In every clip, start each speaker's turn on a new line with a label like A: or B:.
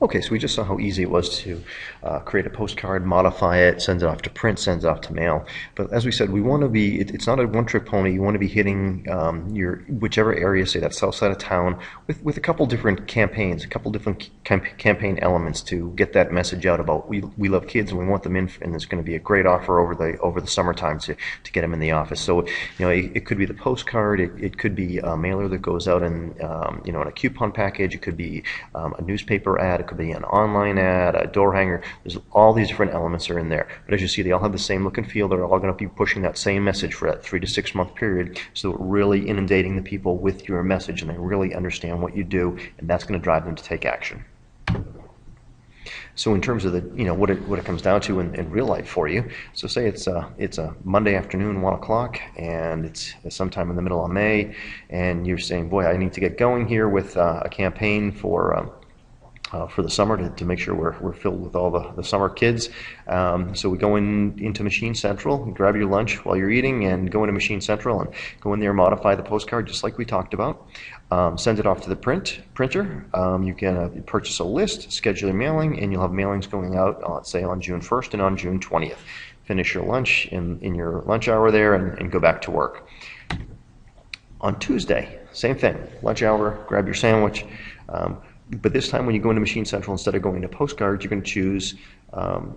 A: Okay, so we just saw how easy it was to create a postcard, modify it, send it off to print, send it off to mail. But as we said, we want to be, it's not a one-trick pony. You want to be hitting your whichever area, say that south side of town, with a couple different campaigns, a couple different campaign elements to get that message out about we love kids and we want them in, and there's going to be a great offer over the summertime to get them in the office. So, it could be the postcard, it could be a mailer that goes out in, in a coupon package, it could be a newspaper ad, it could be an online ad, a door hanger. There's all these different elements are in there. But as you see, they all have the same look and feel. They're all going to be pushing that same message for that 3 to 6 month period. So we're really inundating the people with your message, and they really understand what you do, and that's going to drive them to take action. So in terms of the, what it comes down to in real life for you, so say it's a Monday afternoon, 1 o'clock, and it's sometime in the middle of May, and you're saying, boy, I need to get going here with a campaign for the summer to make sure we're filled with all the summer kids. So we go into Machine Central, grab your lunch while you're eating, and go into Machine Central and go in there and modify the postcard just like we talked about. Send it off to the printer. You can purchase a list, schedule your mailing, and you'll have mailings going out, let's say, on June 1st and on June 20th. Finish your lunch in your lunch hour there and go back to work. On Tuesday, same thing, lunch hour, grab your sandwich. But this time when you go into Machine Central, instead of going to postcards, you're going to choose an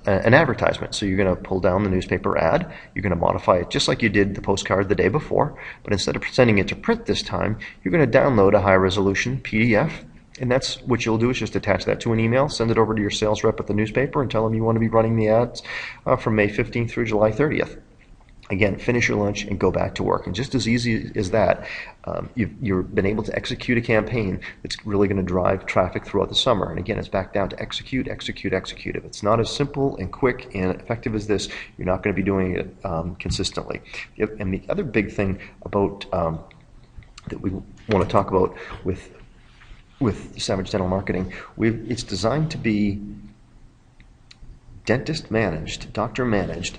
A: advertisement. So you're going to pull down the newspaper ad, you're going to modify it just like you did the postcard the day before, but instead of sending it to print this time, you're going to download a high resolution PDF, and that's what you'll do is just attach that to an email, send it over to your sales rep at the newspaper, and tell them you want to be running the ads from May 15th through July 30th. Again, finish your lunch and go back to work. And just as easy as that, you've been able to execute a campaign that's really going to drive traffic throughout the summer. And again, it's back down to execute, execute, execute. If it's not as simple and quick and effective as this, you're not going to be doing it consistently. And the other big thing about that we want to talk about with Savage Dental Marketing, it's designed to be dentist managed, doctor managed,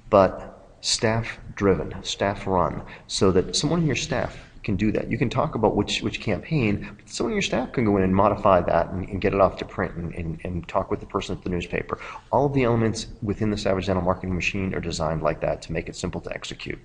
A: but staff driven, staff run, so that someone in your staff can do that. You can talk about which campaign, but someone in your staff can go in and modify that and get it off to print and talk with the person at the newspaper. All of the elements within the Savage Dental Marketing Machine are designed like that to make it simple to execute.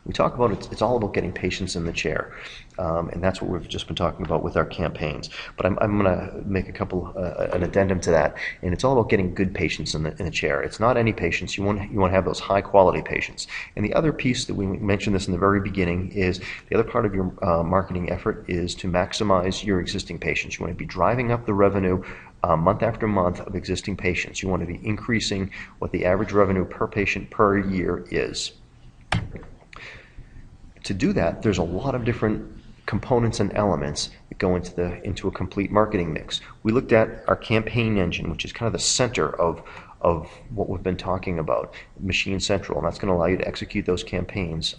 A: We talk about it's all about getting patients in the chair, and that's what we've just been talking about with our campaigns. But I'm going to make an addendum to that, and it's all about getting good patients in the chair. It's not any patients. You want to have those high quality patients. And the other piece that we mentioned this in the very beginning is the other part of your marketing effort is to maximize your existing patients. You want to be driving up the revenue month after month of existing patients. You want to be increasing what the average revenue per patient per year is. To do that, there's a lot of different components and elements that go into a complete marketing mix. We looked at our campaign engine, which is kind of the center of what we've been talking about, Machine Central, and that's going to allow you to execute those campaigns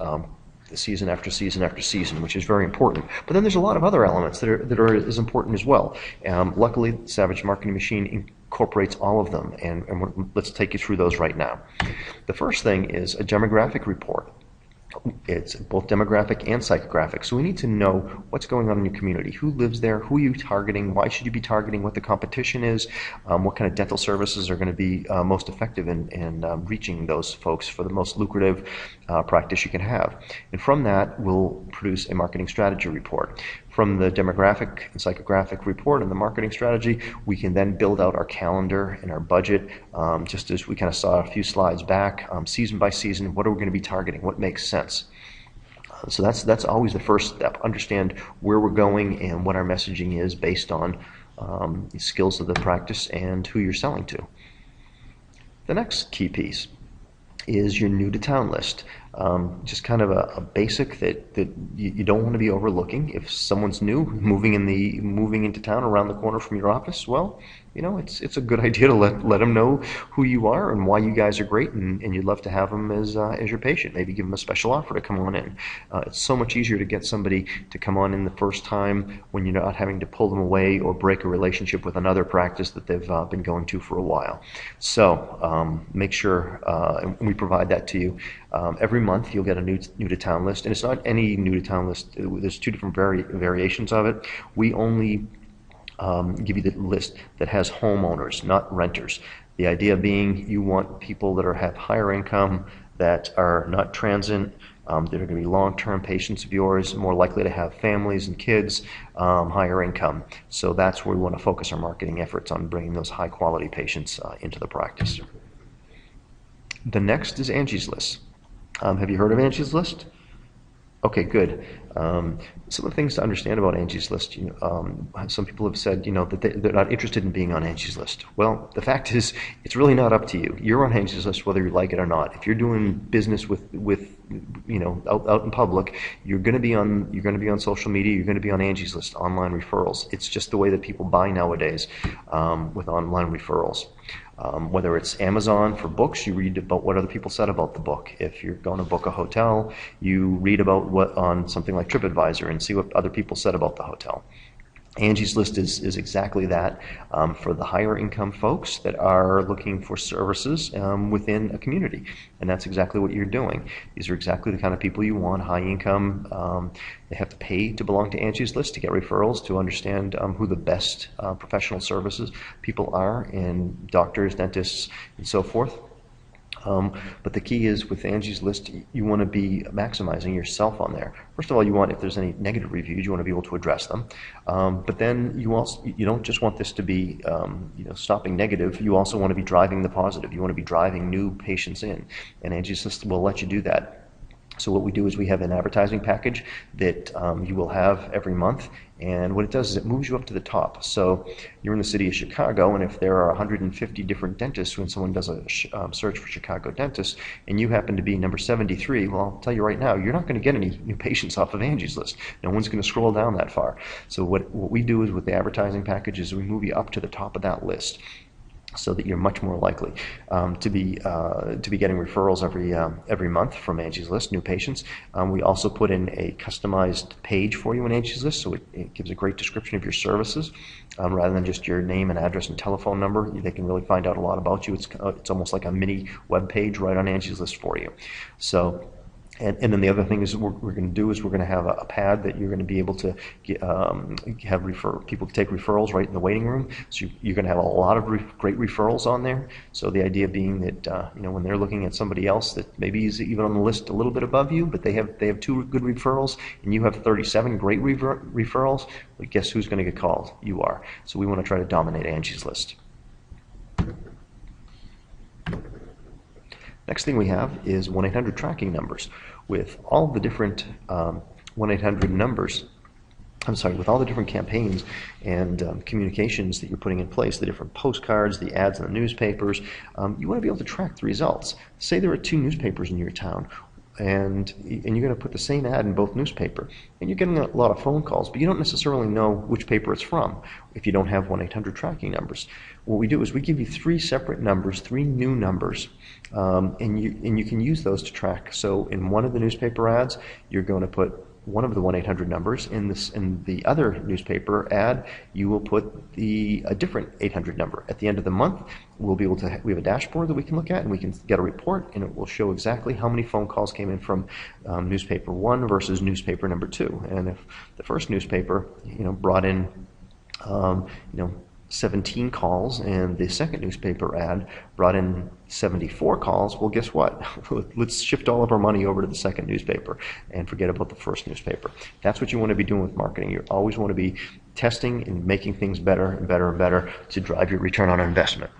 A: season after season after season, which is very important. But then there's a lot of other elements that are as important as well. Luckily, the Savage Marketing Machine incorporates all of them, and let's take you through those right now. The first thing is a demographic report. It's both demographic and psychographic. So we need to know what's going on in your community. Who lives there? Who are you targeting? Why should you be targeting? What the competition is? What kind of dental services are going to be most effective in reaching those folks for the most lucrative practice you can have? And from that, we'll produce a marketing strategy report. From the demographic and psychographic report and the marketing strategy, we can then build out our calendar and our budget, just as we kind of saw a few slides back, season by season. What are we going to be targeting? What makes sense? So that's always the first step. Understand where we're going and what our messaging is based on the skills of the practice and who you're selling to. The next key piece is your new to town list. Just kind of a basic that you don't want to be overlooking. If someone's new, moving into town around the corner from your office, well, it's a good idea to let them know who you are and why you guys are great, and you'd love to have them as your patient. Maybe give them a special offer to come on in. It's so much easier to get somebody to come on in the first time when you're not having to pull them away or break a relationship with another practice that they've been going to for a while. So make sure we provide that to you. Every month you'll get a new to town list, and it's not any new to town list. There's two different variations of it. We only give you the list that has homeowners, not renters. The idea being you want people that have higher income, that are not transient, that are going to be long-term patients of yours, more likely to have families and kids, higher income. So that's where we want to focus our marketing efforts, on bringing those high-quality patients into the practice. The next is Angie's List. Have you heard of Angie's List? Okay, good. Some of the things to understand about Angie's List, some people have said, that they're not interested in being on Angie's List. Well, the fact is, it's really not up to you. You're on Angie's List whether you like it or not. If you're doing business with out in public, you're going to be on social media. You're going to be on Angie's List, online referrals. It's just the way that people buy nowadays with online referrals. Whether it's Amazon for books, you read about what other people said about the book. If you're going to book a hotel, you read about what on something like TripAdvisor and see what other people said about the hotel. Angie's List is exactly that, for the higher income folks that are looking for services within a community. And that's exactly what you're doing. These are exactly the kind of people you want, high income. They have to pay to belong to Angie's List to get referrals, to understand who the best professional services people are, in doctors, dentists, and so forth. But the key is, with Angie's List, you want to be maximizing yourself on there. First of all, you want, if there's any negative reviews, you want to be able to address them. But then you don't just want this to be stopping negative. You also want to be driving the positive. You want to be driving new patients in, and Angie's List will let you do that. So what we do is we have an advertising package that you will have every month, and what it does is it moves you up to the top. So you're in the city of Chicago, and if there are 150 different dentists, when someone does a search for Chicago dentists, and you happen to be number 73, well, I'll tell you right now, you're not going to get any new patients off of Angie's List. No one's going to scroll down that far. So what we do is, with the advertising package, is we move you up to the top of that list, so that you're much more likely to be getting referrals every month from Angie's List, new patients. We also put in a customized page for you in Angie's List, so it gives a great description of your services, rather than just your name and address and telephone number. They can really find out a lot about you. It's almost like a mini web page right on Angie's List for you. So. And then the other thing is we're going to do is we're going to have a pad that you're going to be able to have people take referrals right in the waiting room. So you're going to have a lot of great referrals on there. So the idea being that when they're looking at somebody else that maybe is even on the list a little bit above you, but they have 2 good referrals, and you have 37 great referrals, well, guess who's going to get called? You are. So we want to try to dominate Angie's List. Next thing we have is 1-800 tracking numbers. With all the different 1-800 numbers, with all the different campaigns and communications that you're putting in place, the different postcards, the ads in the newspapers, you want to be able to track the results. Say there are 2 newspapers in your town, and you're going to put the same ad in both newspapers, and you're getting a lot of phone calls, but you don't necessarily know which paper it's from if you don't have 1-800 tracking numbers. What we do is we give you 3 separate numbers, 3 new numbers, and you can use those to track. So in one of the newspaper ads, you're going to put one of the 1-800 numbers. In the other newspaper ad, you will put a different 800 number. At the end of the month, we have a dashboard that we can look at, and we can get a report, and it will show exactly how many phone calls came in from newspaper 1 versus newspaper number 2. And if the first newspaper brought in 17 calls, and the second newspaper ad brought in 74 calls, well, guess what? Let's shift all of our money over to the second newspaper and forget about the first newspaper. That's what you want to be doing with marketing. You always want to be testing and making things better and better and better to drive your return on investment.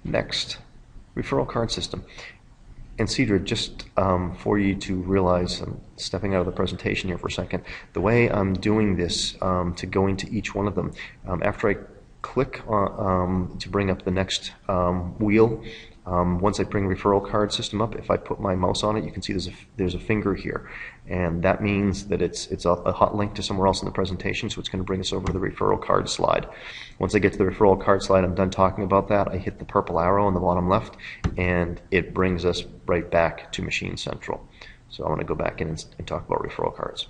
A: Next, referral card system. And Cedra, just for you to realize, I'm stepping out of the presentation here for a second, the way I'm doing this to go into each one of them, after I click to bring up the next wheel, once I bring referral card system up, if I put my mouse on it, you can see there's a finger here, and that means that it's a hot link to somewhere else in the presentation, so it's going to bring us over to the referral card slide. Once I get to the referral card slide, I'm done talking about that. I hit the purple arrow on the bottom left, and it brings us right back to Machine Central. So I want to go back in and talk about referral cards.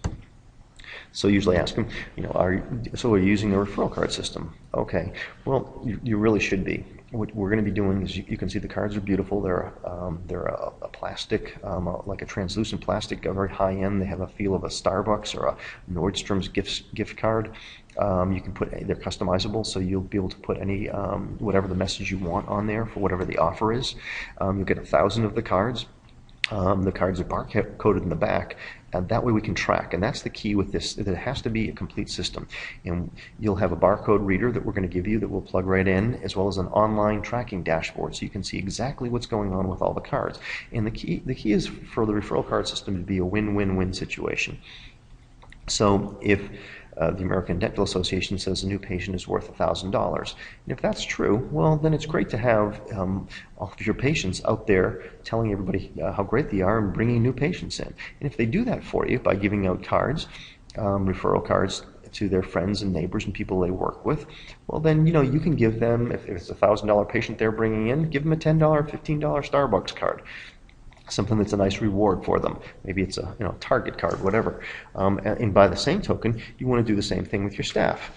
A: So usually ask them, are you using the referral card system? Okay, well, you really should be. what we're going to be doing is you can see the cards are beautiful. They're a plastic, like a translucent plastic, very high end. They have a feel of a Starbucks or a Nordstrom's gift card. You can put, they're customizable, so you'll be able to put any whatever the message you want on there for whatever the offer is. You'll get 1,000 of the cards. The cards are barcoded in the back, and that way we can track. And that's the key with this, that it has to be a complete system. And you'll have a barcode reader that we're going to give you that will plug right in, as well as an online tracking dashboard, so you can see exactly what's going on with all the cards. And the key is for the referral card system to be a win-win-win situation. So if the American Dental Association says a new patient is worth $1,000. And if that's true, well, then it's great to have all of your patients out there telling everybody how great they are and bringing new patients in. And if they do that for you by giving out cards, referral cards to their friends and neighbors and people they work with, well, then, you can give them, if it's a $1,000 patient they're bringing in, give them a $10, $15 Starbucks card. Something that's a nice reward for them. Maybe it's a Target card, whatever. And by the same token, you want to do the same thing with your staff.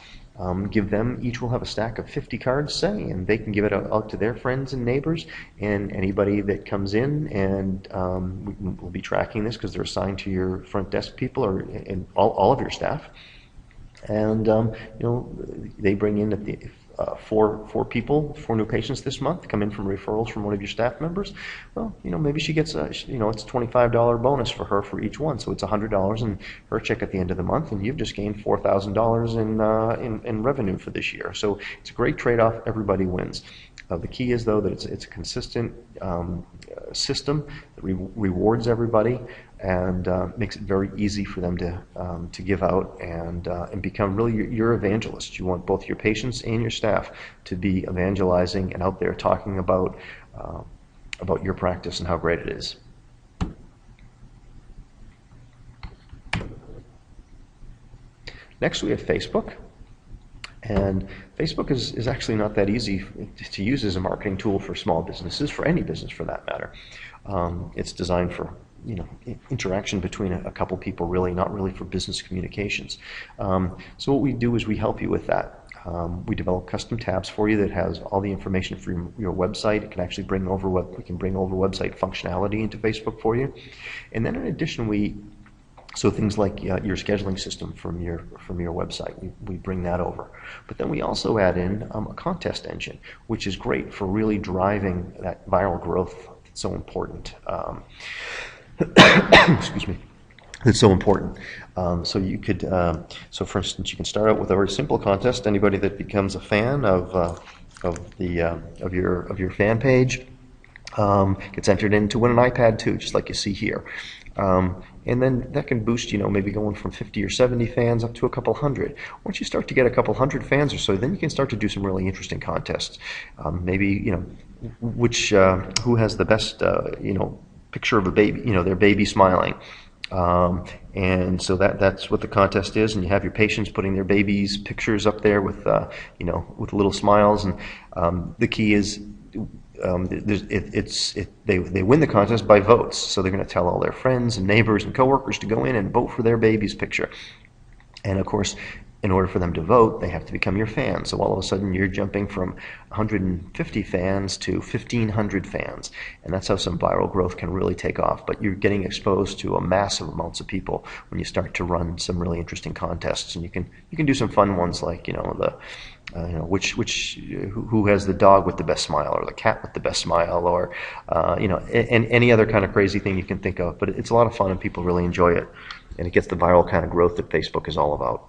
A: Give them, each will have a stack of 50 cards, say, and they can give it out to their friends and neighbors and anybody that comes in, and we'll be tracking this because they're assigned to your front desk people or and all of your staff. And they bring in at the four new patients this month come in from referrals from one of your staff members. Well, maybe she gets it's a $25 bonus for her for each one, so it's $100 in her check at the end of the month, and you've just gained $4,000 in revenue for this year. So it's a great trade-off. Everybody wins. The key is, though, that it's a consistent system that rewards everybody and makes it very easy for them to give out and become really your evangelists. You want both your patients and your staff to be evangelizing and out there talking about your practice and how great it is. Next, we have Facebook. And Facebook is actually not that easy to use as a marketing tool for small businesses, for any business for that matter. It's designed for interaction between a couple people, really, not really for business communications. So what we do is we help you with that. We develop custom tabs for you that has all the information for your website. It can actually we can bring over website functionality into Facebook for you. And then in addition, so things like your scheduling system from your website, we bring that over. But then we also add in a contest engine, which is great for really driving that viral growth that's so important. Excuse me. It's so important. So you could, so for instance, you can start out with a very simple contest. Anybody that becomes a fan of your fan page gets entered in to win an iPad too, just like you see here. And then that can boost, maybe going from 50 or 70 fans up to a couple hundred. Once you start to get a couple hundred fans or so, then you can start to do some really interesting contests. Maybe, who has the best, picture of a baby, their baby smiling. And so that's what the contest is, and you have your patients putting their babies' pictures up there with, with little smiles. And the key is, they win the contest by votes, so they're going to tell all their friends and neighbors and coworkers to go in and vote for their baby's picture. And of course, in order for them to vote, they have to become your fans. So all of a sudden, you're jumping from 150 fans to 1,500 fans, and that's how some viral growth can really take off. But you're getting exposed to a massive amounts of people when you start to run some really interesting contests, and you can do some fun ones like who has the dog with the best smile, or the cat with the best smile, or and any other kind of crazy thing you can think of. But it's a lot of fun, and people really enjoy it, and it gets the viral kind of growth that Facebook is all about.